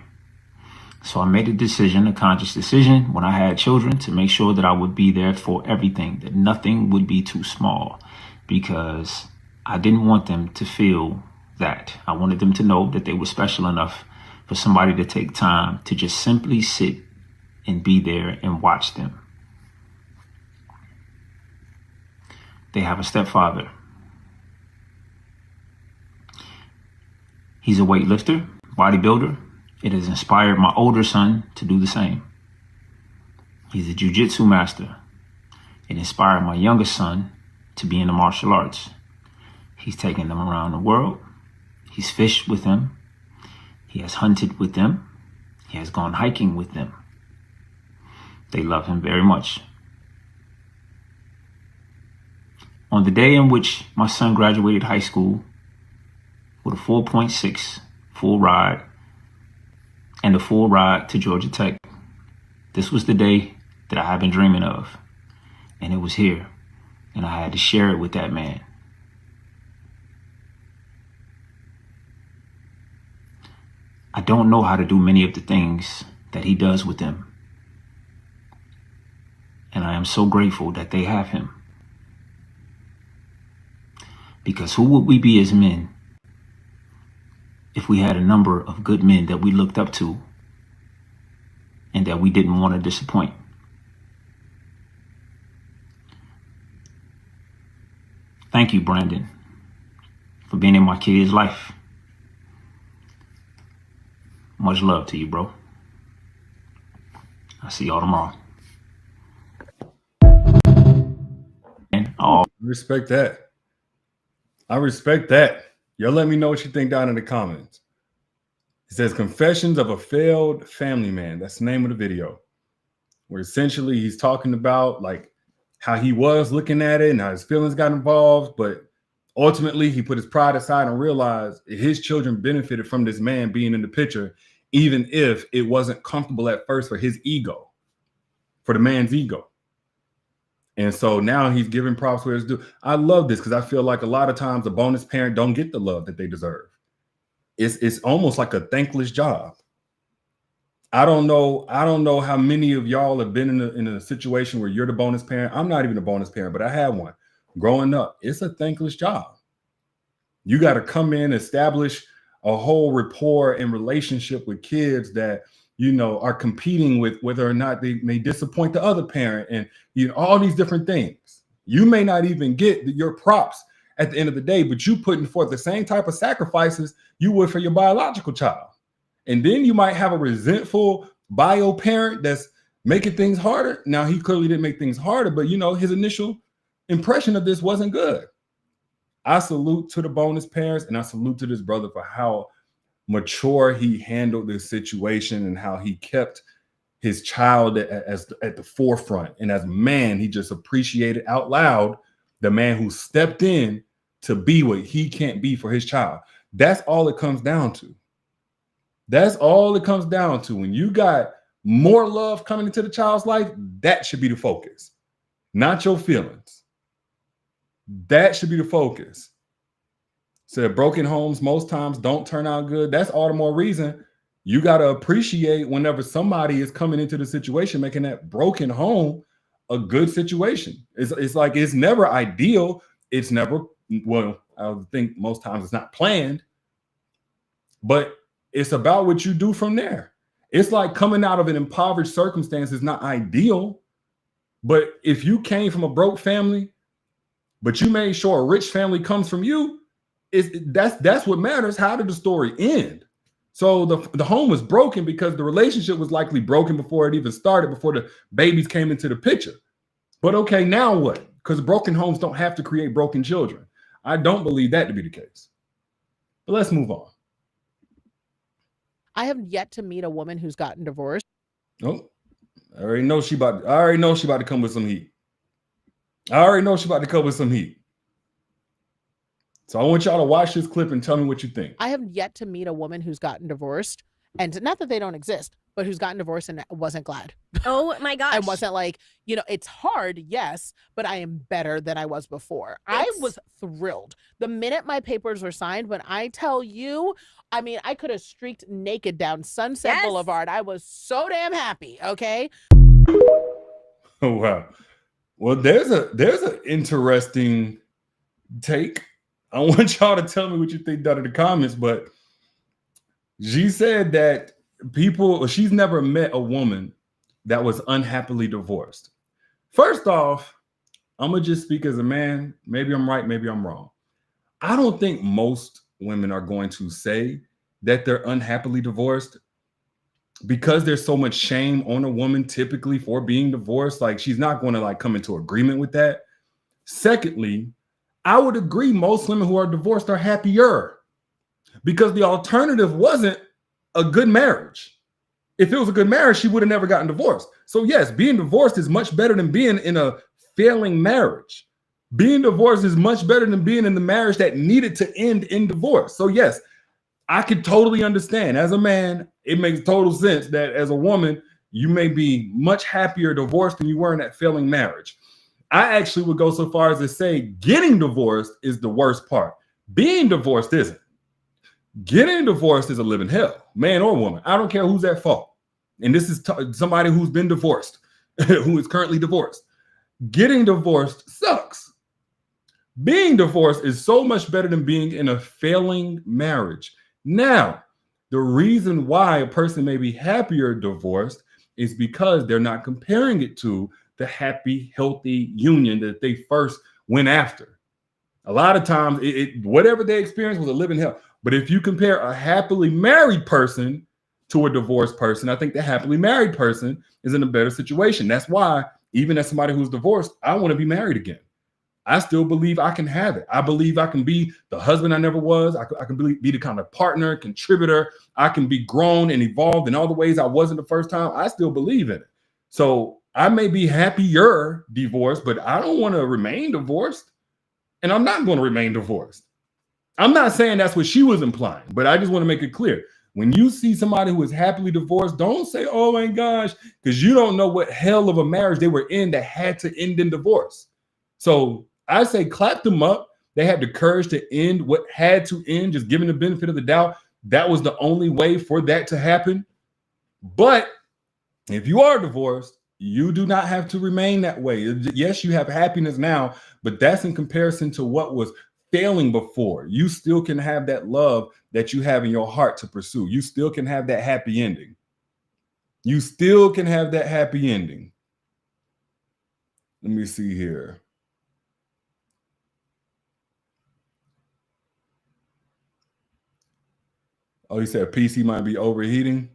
So I made a conscious decision when I had children to make sure that I would be there for everything, that nothing would be too small, because I didn't want them to feel that. I wanted them to know that they were special enough for somebody to take time to just simply sit and be there and watch them. They have a stepfather. He's a weightlifter, bodybuilder. It has inspired my older son to do the same. He's a jiu-jitsu master. It inspired my youngest son to be in the martial arts. He's taken them around the world. He's fished with them. He has hunted with them. He has gone hiking with them. They love him very much. On the day in which my son graduated high school with a 4.6 full ride and a full ride to Georgia Tech, this was the day that I have been dreaming of. And it was here. And I had to share it with that man. I don't know how to do many of the things that he does with them. And I am so grateful that they have him. Because who would we be as men if we had a number of good men that we looked up to and that we didn't want to disappoint? Thank you, Brandon, for being in my kid's life. Much love to you, bro. I'll see y'all tomorrow. And Respect that. I respect that. Y'all let me know what you think down in the comments. It says Confessions of a Failed Family Man. That's the name of the video. Where essentially he's talking about like how he was looking at it and how his feelings got involved, but ultimately he put his pride aside and realized his children benefited from this man being in the picture, even if it wasn't comfortable at first for his ego, for the man's ego. And so now he's giving props where it's due. I love this because I feel like a lot of times a bonus parent don't get the love that they deserve. It's almost like a thankless job. I don't know how many of y'all have been in a situation where you're the bonus parent. I'm not even a bonus parent, but I had one growing up. It's a thankless job. You got to come in, establish a whole rapport and relationship with kids that, you know, are competing with whether or not they may disappoint the other parent, and you know, all these different things. You may not even get your props at the end of the day, but you putting forth the same type of sacrifices you would for your biological child. And then you might have a resentful bio parent that's making things harder. Now, he clearly didn't make things harder, but his initial impression of this wasn't good. I salute to the bonus parents, and I salute to this brother for how mature he handled this situation and how he kept his child at the forefront. And as a man, he just appreciated out loud the man who stepped in to be what he can't be for his child. That's all it comes down to. That's all it comes down to. When you got more love coming into the child's life, that should be the focus, not your feelings. That should be the focus. So broken homes most times don't turn out good. That's all the more reason you got to appreciate whenever somebody is coming into the situation, making that broken home a good situation. It's like it's never ideal. It's never, well, I think most times it's not planned, but it's about what you do from there. It's like coming out of an impoverished circumstance is not ideal, but if you came from a broke family, but you made sure a rich family comes from you, that's what matters. How did the story end? So the home was broken because the relationship was likely broken before it even started, before the babies came into the picture. But okay, now what? Because broken homes don't have to create broken children. I don't believe that to be the case. But let's move on. I have yet to meet a woman who's gotten divorced. Oh, I already know she about to come with some heat. I already know she about to come with some heat. So I want y'all to watch this clip and tell me what you think. I have yet to meet a woman who's gotten divorced, and not that they don't exist, but who's gotten divorced and wasn't glad. Oh my gosh. I wasn't like, it's hard, yes, but I am better than I was before. I was thrilled. The minute my papers were signed, when I tell you, I mean, I could have streaked naked down Sunset Boulevard. I was so damn happy, okay? Oh, wow. Well, there's an interesting take. I want y'all to tell me what you think down in the comments, but she said that she's never met a woman that was unhappily divorced. First off, I'm going to just speak as a man. Maybe I'm right, maybe I'm wrong. I don't think most women are going to say that they're unhappily divorced because there's so much shame on a woman typically for being divorced. Like, she's not going to like come into agreement with that. Secondly, I would agree most women who are divorced are happier because the alternative wasn't a good marriage. If it was a good marriage, she would have never gotten divorced. So yes, being divorced is much better than being in a failing marriage. Being divorced is much better than being in the marriage that needed to end in divorce. So yes, I could totally understand. As a man, it makes total sense that as a woman, you may be much happier divorced than you were in that failing marriage. I actually would go so far as to say getting divorced is the worst part. Being divorced isn't. Getting divorced is a living hell, man or woman. I don't care who's at fault. And this is somebody who's been divorced, who is currently divorced. Getting divorced sucks. Being divorced is so much better than being in a failing marriage. Now, the reason why a person may be happier divorced is because they're not comparing it to the happy, healthy union that they first went after. A lot of times, whatever they experienced was a living hell. But if you compare a happily married person to a divorced person, I think the happily married person is in a better situation. That's why, even as somebody who's divorced, I want to be married again. I still believe I can have it. I believe I can be the husband I never was. I can be the kind of partner, contributor. I can be grown and evolved in all the ways I wasn't the first time. I still believe in it. So I may be happier divorced, but I don't want to remain divorced. And I'm not going to remain divorced. I'm not saying that's what she was implying, but I just want to make it clear. When you see somebody who is happily divorced, don't say, oh my gosh, because you don't know what hell of a marriage they were in that had to end in divorce. So I say clap them up. They had the courage to end what had to end, just giving the benefit of the doubt. That was the only way for that to happen. But if you are divorced, you do not have to remain that way. Yes, you have happiness now, but that's in comparison to what was failing before. You still can have that love that you have in your heart to pursue. You still can have that happy ending. You still can have that happy ending. Let me see here. Oh, he said PC might be overheating.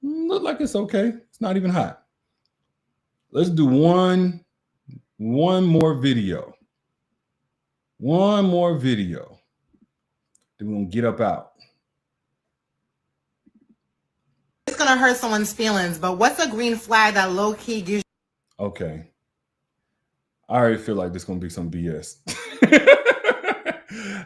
Look like it's okay. It's not even hot. Let's do one more video. One more video. Then we're gonna get up out. It's gonna hurt someone's feelings, but what's a green flag that low key gives? Okay. I already feel like this is gonna be some BS.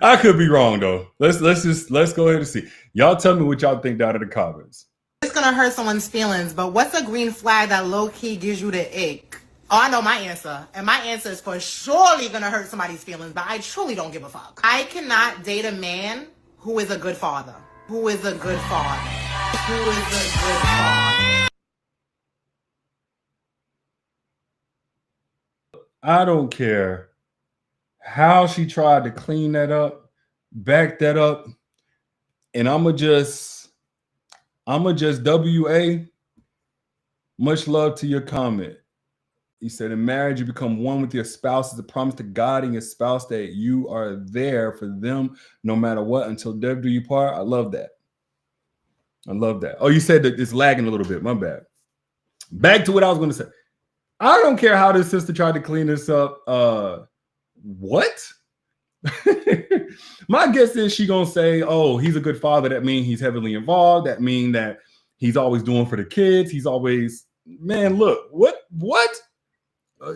I could be wrong though. Let's go ahead and see. Y'all tell me what y'all think down in the comments. It's gonna hurt someone's feelings, but what's a green flag that low key gives you the ick? Oh, I know my answer, and my answer is for surely gonna hurt somebody's feelings, but I truly don't give a fuck. I cannot date a man who is a good father. Who is a good father? Who is a good father? I don't care how she tried to clean that up, back that up, and I'ma just WA. Much love to your comment. He said, in marriage, you become one with your spouse. It's a promise to God and your spouse that you are there for them no matter what until death do you part. I love that. I love that. Oh, you said that it's lagging a little bit. My bad. Back to what I was going to say. I don't care how this sister tried to clean this up. What? My guess is she gonna say, oh, he's a good father. That means he's heavily involved. That means that he's always doing for the kids. He's always, man, look, what?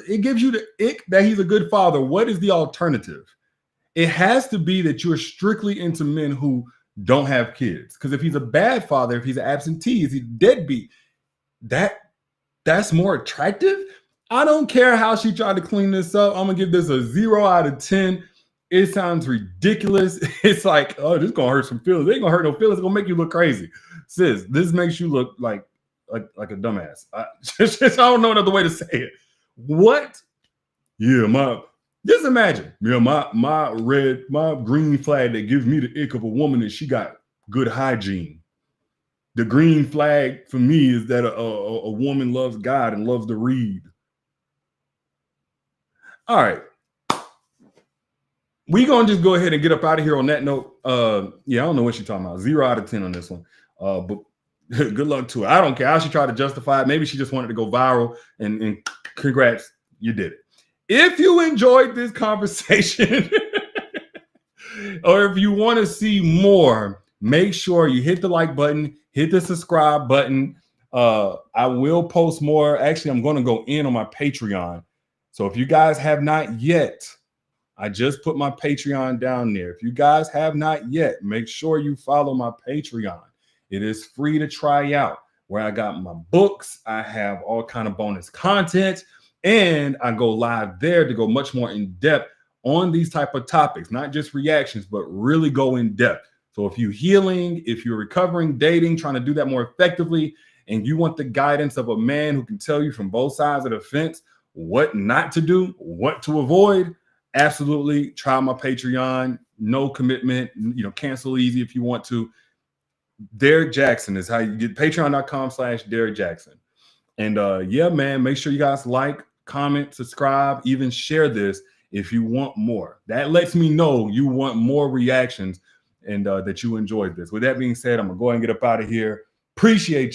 It gives you the ick that he's a good father. What is the alternative? It has to be that you're strictly into men who don't have kids. Because if he's a bad father, if he's an absentee, if he's deadbeat, that's more attractive. I don't care how she tried to clean this up. I'm gonna give this a 0 out of 10. It sounds ridiculous. It's like, oh, this is gonna hurt some feelings. It ain't gonna hurt no feelings. It's gonna make you look crazy. Sis, this makes you look like a dumbass. I don't know another way to say it. What? Yeah, just imagine. Yeah, my green flag that gives me the ick of a woman is she got good hygiene. The green flag for me is that a woman loves God and loves to read. All right. We're going to just go ahead and get up out of here on that note. Yeah, I don't know what she's talking about. 0 out of 10 on this one. But good luck to her. I don't care how she tried to justify it. Maybe she just wanted to go viral, and congrats, you did it. If you enjoyed this conversation or if you want to see more, make sure you hit the like button, hit the subscribe button. I will post more. Actually, I'm going to go in on my Patreon. So if you guys have not yet, I just put my Patreon down there. If you guys have not yet, make sure you follow my Patreon. It is free to try out, where I got my books. I have all kind of bonus content, and I go live there to go much more in depth on these type of topics, not just reactions, but really go in depth. So if you're healing, if you're recovering, dating, trying to do that more effectively, and you want the guidance of a man who can tell you from both sides of the fence what not to do, what to avoid, absolutely try my Patreon. No commitment, cancel easy if you want to. Derek Jackson is how you get patreon.com/Derek Jackson. And yeah, man, make sure you guys like, comment, subscribe, even share this if you want more. That lets me know you want more reactions and that you enjoyed this. With that being said, I'm gonna go ahead and get up out of here. Appreciate you.